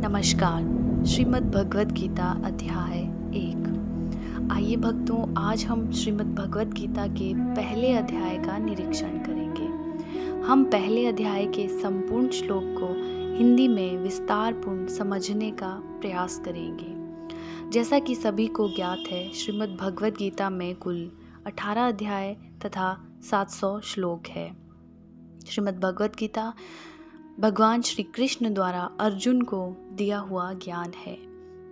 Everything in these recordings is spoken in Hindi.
नमस्कार। श्रीमद् भगवत गीता अध्याय 1। आइए भक्तों, आज हम श्रीमद् भगवत गीता के पहले अध्याय का निरीक्षण करेंगे। हम पहले अध्याय के संपूर्ण श्लोक को हिंदी में विस्तारपूर्ण समझने का प्रयास करेंगे। जैसा कि सभी को ज्ञात है, श्रीमद् भगवत गीता में कुल 18 अध्याय तथा 700 श्लोक है। श्रीमद् भगवत गीता भगवान श्री कृष्ण द्वारा अर्जुन को दिया हुआ ज्ञान है।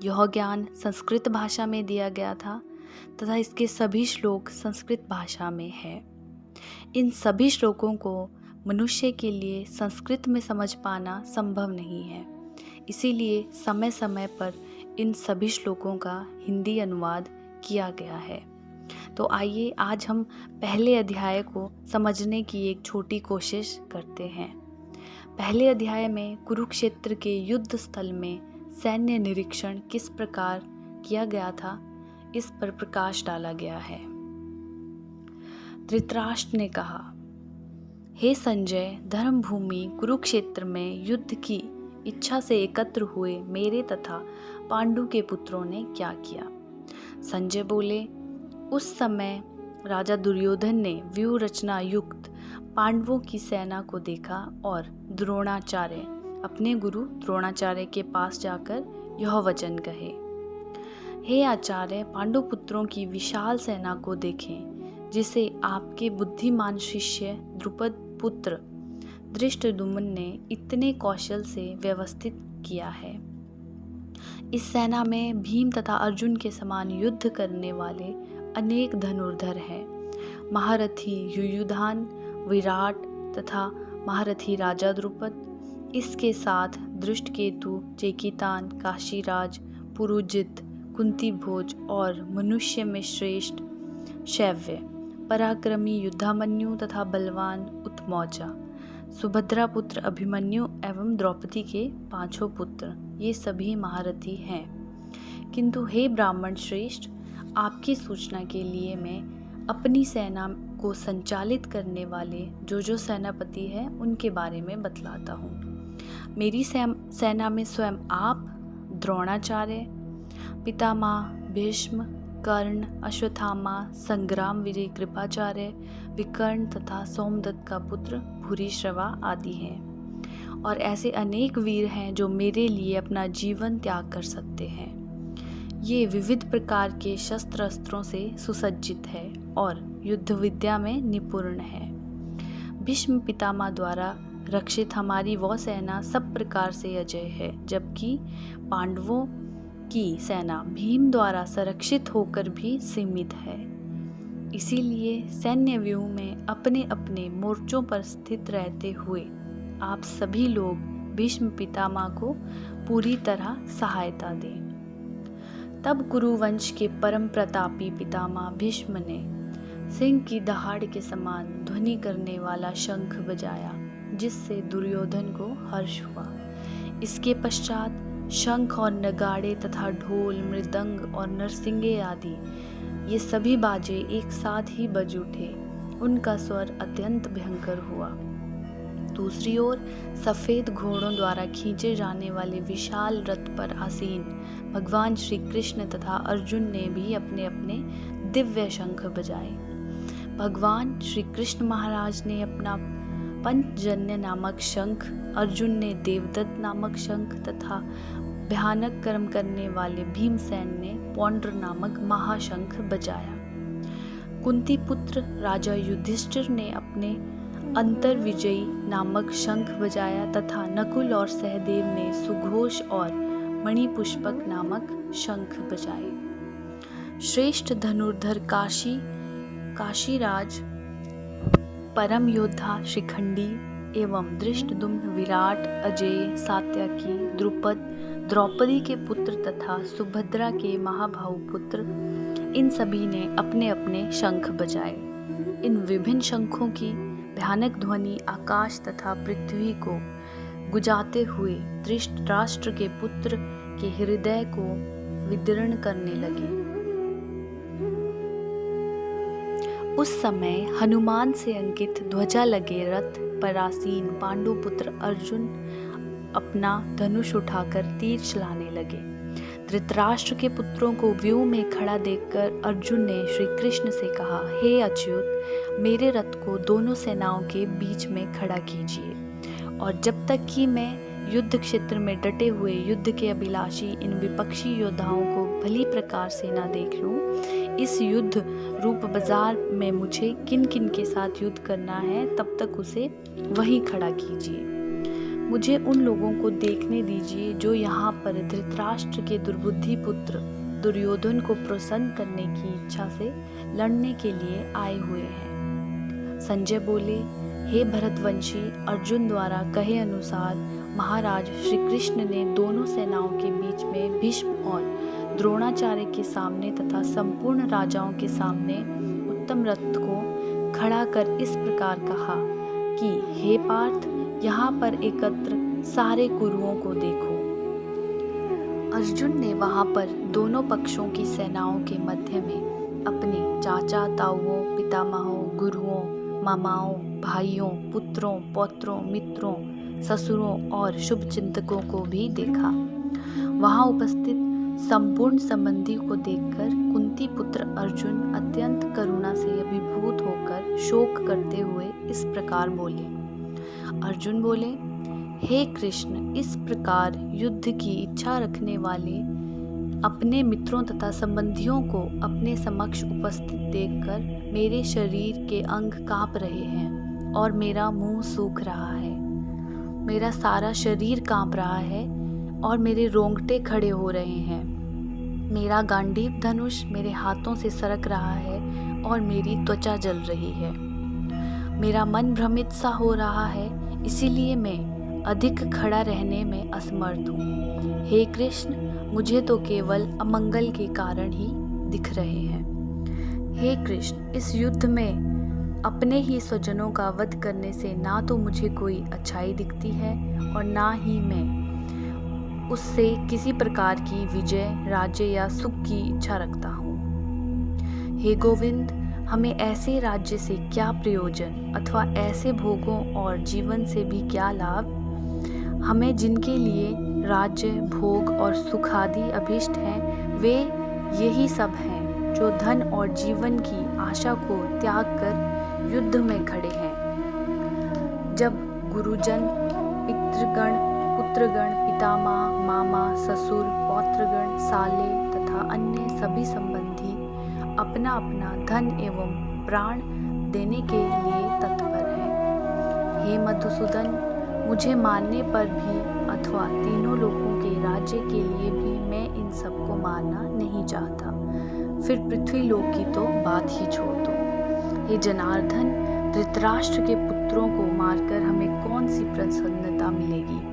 यह ज्ञान संस्कृत भाषा में दिया गया था तथा इसके सभी श्लोक संस्कृत भाषा में है। इन सभी श्लोकों को मनुष्य के लिए संस्कृत में समझ पाना संभव नहीं है, इसीलिए समय समय पर इन सभी श्लोकों का हिंदी अनुवाद किया गया है। तो आइए आज हम पहले अध्याय को समझने की एक छोटी कोशिश करते हैं। पहले अध्याय में कुरुक्षेत्र के युद्ध स्थल में सैन्य निरीक्षण किस प्रकार किया गया था, इस पर प्रकाश डाला गया है। धृतराष्ट्र ने कहा, हे संजय, धर्मभूमि कुरुक्षेत्र में युद्ध की इच्छा से एकत्र हुए मेरे तथा पांडु के पुत्रों ने क्या किया। संजय बोले, उस समय राजा दुर्योधन ने व्यूह रचना युक्त पांडवों की सेना को देखा और द्रोणाचार्य अपने गुरु द्रोणाचार्य के पास जाकर यह वचन कहे, हे आचार्य, पांडु पुत्रों की विशाल सेना को देखें, जिसे आपके बुद्धिमान शिष्य द्रुपद पुत्र धृष्टद्युम्न ने इतने कौशल से व्यवस्थित किया है। इस सेना में भीम तथा अर्जुन के समान युद्ध करने वाले अनेक धनुर्धर हैं। महारथी युयुधान, विराट तथा महारथी राजा द्रुपद, इसके साथ दृष्टकेतु, चेकितान, काशीराज, पुरुजित, कुंती भोज और मनुष्य में श्रेष्ठ शैव्य, पराक्रमी युद्धामन्यु तथा बलवान उत्मौजा, सुभद्रा पुत्र अभिमन्यु एवं द्रौपदी के 5 पुत्र, ये सभी महारथी हैं। किंतु हे ब्राह्मण श्रेष्ठ, आपकी सूचना के लिए मैं अपनी सेना को संचालित करने वाले जो सेनापति हैं उनके बारे में बतलाता हूँ। मेरी सेना में स्वयं आप, द्रोणाचार्य, पितामह भीष्म, कर्ण, अश्वत्थामा, संग्राम विजय कृपाचार्य, विकर्ण तथा सोमदत्त का पुत्र भूरिश्रवा आदि हैं। और ऐसे अनेक वीर हैं जो मेरे लिए अपना जीवन त्याग कर सकते हैं। ये विविध प्रकार के शस्त्र अस्त्रों से सुसज्जित है और युद्ध विद्या में निपुण है। भीष्म पितामह द्वारा रक्षित हमारी वह सेना सब प्रकार से अजय है, जबकि पांडवों की सेना भीम द्वारा संरक्षित होकर भी सीमित है। इसीलिए सैन्य व्यूह में अपने अपने मोर्चों पर स्थित रहते हुए आप सभी लोग भीष्म पितामह को पूरी तरह सहायता दें। तब कुरुवंश के परम प्रतापी पितामह भीष्म ने सिंह की दहाड़ के समान ध्वनि करने वाला शंख बजाया, जिससे दुर्योधन को हर्ष हुआ। इसके पश्चात शंख और नगाड़े तथा ढोल, मृदंग और नरसिंगे आदि ये सभी बाजे एक साथ ही बज उठे। उनका स्वर अत्यंत भयंकर हुआ। दूसरी ओर सफ़ेद घोड़ों द्वारा खींचे जाने वाले विशाल रथ पर आसीन भगवान श्री कृष्ण तथा अर्जुन ने भी अपने अपने दिव्य शंख बजाए। भगवान श्री कृष्ण महाराज ने अपना पंचजन्य नामक शंख, अर्जुन ने देवदत्त नामक शंख तथा भयानक कर्म करने वाले भीमसेन ने पौंड्र नामक महाशंख बजाया। कुंती पुत्र राजा युधिष्ठिर ने अपने अंतर विजयी नामक शंख बजाया तथा नकुल और सहदेव ने सुघोष और मणिपुष्पक नामक शंख बजाए। श्रेष्ठ धनुर्धर काशीराज, परम योद्धा शिखंडी एवं धृष्टद्युम्न, विराट, अजेय, सात्यकी, द्रुपद, द्रौपदी के पुत्र तथा सुभद्रा के महाभाऊ पुत्र, इन सभी ने अपने अपने शंख बजाए। इन विभिन्न शंखों की भयानक ध्वनि आकाश तथा पृथ्वी को गुजाते हुए धृतराष्ट्र के पुत्र के हृदय को विदीर्ण करने लगी। उस समय हनुमान से अंकित ध्वजा लगे रथ पर आसीन पांडु पुत्र अर्जुन अपना धनुष उठाकर तीर चलाने लगे। धृतराष्ट्र के पुत्रों को व्यूह में खड़ा देखकर अर्जुन ने श्री कृष्ण से कहा, हे अच्युत, मेरे रथ को दोनों सेनाओं के बीच में खड़ा कीजिए, और जब तक कि मैं युद्ध क्षेत्र में डटे हुए युद्ध के अभिलाषी इन विपक्षी योद्धाओं को भली प्रकार से न देख लूं, इस युद्ध रूप बाजार में मुझे किन किन के साथ युद्ध करना है, तब तक उसे वहीं खड़ा कीजिए। मुझे उन लोगों को देखने दीजिए जो यहाँ पर धृतराष्ट्र के दुर्बुद्धि पुत्र दुर्योधन को प्रसन्न करने की इच्छा से लड़ने के लिए आए हुए हैं। संजय बोले, हे भरतवंशी, अर्जुन द्वारा कहे अनुसार महाराज श्री कृष्ण ने दोनों सेनाओं के बीच में भीष्म और द्रोणाचार्य के सामने तथा संपूर्ण राजाओं के सामने उत्तम रथ को खड़ा कर इस प्रकार कहा कि हे पार्थ, यहाँ पर एकत्र सारे कुरुओं को देखो। अर्जुन ने वहाँ पर दोनों पक्षों की सेनाओं के मध्य में अपने चाचा ताऊओं, पितामहों, गुरुओं, मामाओं, भाइयों, पुत्रों, पौत्रों, मित्रों, ससुरों और शुभचिंतकों को भी देखा। वहाँ उपस्थित संपूर्ण संबंधी को देखकर कुंती पुत्र अर्जुन अत्यंत करुणा से अभिभूत होकर शोक करते हुए इस प्रकार बोले। अर्जुन बोले, हे कृष्ण, इस प्रकार युद्ध की इच्छा रखने वाले अपने मित्रों तथा संबंधियों को अपने समक्ष उपस्थित देखकर मेरे शरीर के अंग कांप रहे हैं और मेरा मुंह सूख रहा है। मेरा सारा शरीर कांप रहा है और मेरे रोंगटे खड़े हो रहे हैं। मेरा गांडीव धनुष मेरे हाथों से सरक रहा है और मेरी त्वचा जल रही है। मेरा मन भ्रमित सा हो रहा है, इसीलिए मैं अधिक खड़ा रहने में असमर्थ हूँ। हे कृष्ण, मुझे तो केवल अमंगल के कारण ही दिख रहे हैं। हे कृष्ण, इस युद्ध में अपने ही स्वजनों का वध करने से ना तो मुझे कोई अच्छाई दिखती है और ना ही मैं उससे किसी प्रकार की विजय, राज्य या सुख की इच्छा रखता हूँ। हे गोविंद, हमें ऐसे राज्य से क्या प्रयोजन अथवा ऐसे भोगों और जीवन से भी क्या लाभ? हमें जिनके लिए राज्य, भोग और सुख आदि अभिष्ट हैं, वे यही सब हैं जो धन और जीवन की आशा को त्याग कर युद्ध में खड़े हैं। जब गुरुजन, पितृगण, पुत्रगण, पितामह, मामा, ससुर, पौत्रगण, साले तथा अन्य सभी संबंधी अपना अपना धन एवं प्राण देने के लिए तत्पर हैं। हे मधुसूदन, मुझे मारने पर भी अथवा तीनों लोगों के राज्य के लिए भी मैं इन सबको मारना नहीं चाहता। फिर पृथ्वी लोक की तो बात ही छोड़ दो। हे जनार्दन, धृतराष्ट्र के पुत्रों को मारकर हमें कौन सी प्रसन्नता मिलेगी?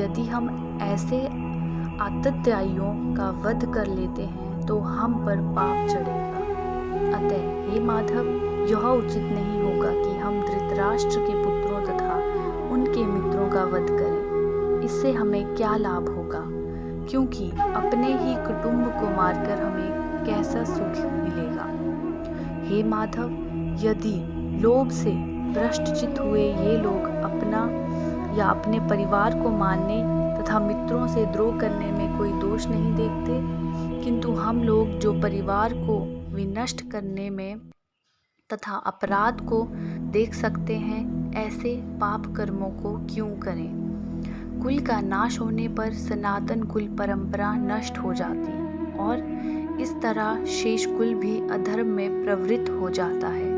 यदि हम ऐसे आतताइयों का वध कर लेते हैं तो हम पर पाप चढ़ेगा। अतः हे माधव, यह उचित नहीं होगा कि हम धृतराष्ट्र के पुत्रों तथा उनके मित्रों का वध करें। इससे हमें क्या लाभ होगा? क्योंकि अपने ही कुटुंब को मारकर हमें कैसा सुख मिलेगा? हे माधव, यदि लोभ से भ्रष्टचित हुए ये लोग अपना या अपने परिवार को मारने तथा मित्रों से द्रोह करने में कोई दोष नहीं देखते, किंतु हम लोग जो परिवार को विनष्ट करने में तथा अपराध को देख सकते हैं, ऐसे पाप कर्मों को क्यों करें? कुल का नाश होने पर सनातन कुल परंपरा नष्ट हो जाती और इस तरह शेष कुल भी अधर्म में प्रवृत्त हो जाता है।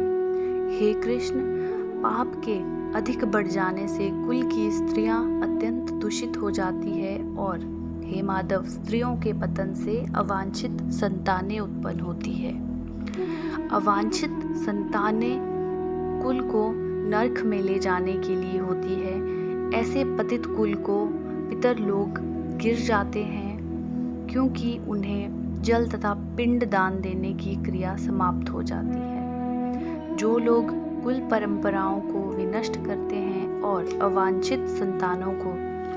हे कृष्ण, पाप के अधिक बढ़ जाने से कुल की स्त्रियां अत्यंत दूषित हो जाती है और हे माधव, स्त्रियों के पतन से अवांछित संतानें उत्पन्न होती है। अवांछित संतानें कुल को नरक में ले जाने के लिए होती है। ऐसे पतित कुल को पितर लोग गिर जाते हैं, क्योंकि उन्हें जल तथा पिंड दान देने की क्रिया समाप्त हो जाती है। जो लोग कुल परंपराओं को विनष्ट करते हैं और अवांछित संतानों को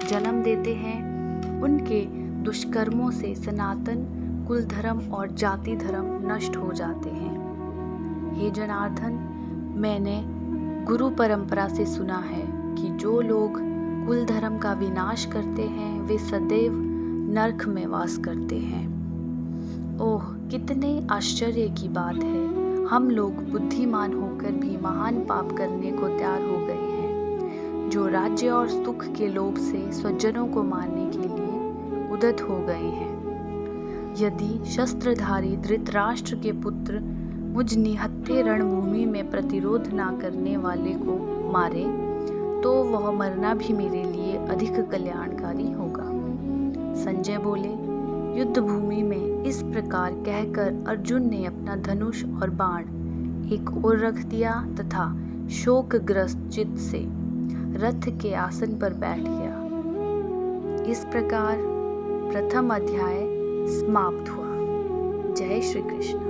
जन्म देते हैं, उनके दुष्कर्मों से सनातन कुल धर्म और जाति धर्म नष्ट हो जाते हैं। हे जनार्दन, मैंने गुरु परंपरा से सुना है कि जो लोग कुल धर्म का विनाश करते हैं वे सदैव नरक में वास करते हैं। ओह, कितने आश्चर्य की बात है, हम लोग बुद्धिमान होकर भी महान पाप करने को तैयार हो गए हैं, जो राज्य और सुख के लोभ से स्वजनों को मारने के लिए उद्यत हो गए हैं। यदि शस्त्रधारी धृतराष्ट्र के पुत्र मुझ निहत्थे रणभूमि में प्रतिरोध ना करने वाले को मारे, तो वह मरना भी मेरे लिए अधिक कल्याणकारी होगा। संजय बोले, युद्ध भूमि में इस प्रकार कहकर अर्जुन ने अपना धनुष और बाण एक ओर रख दिया तथा शोकग्रस्त चित्त से रथ के आसन पर बैठ गया। इस प्रकार प्रथम अध्याय समाप्त हुआ। जय श्री कृष्ण।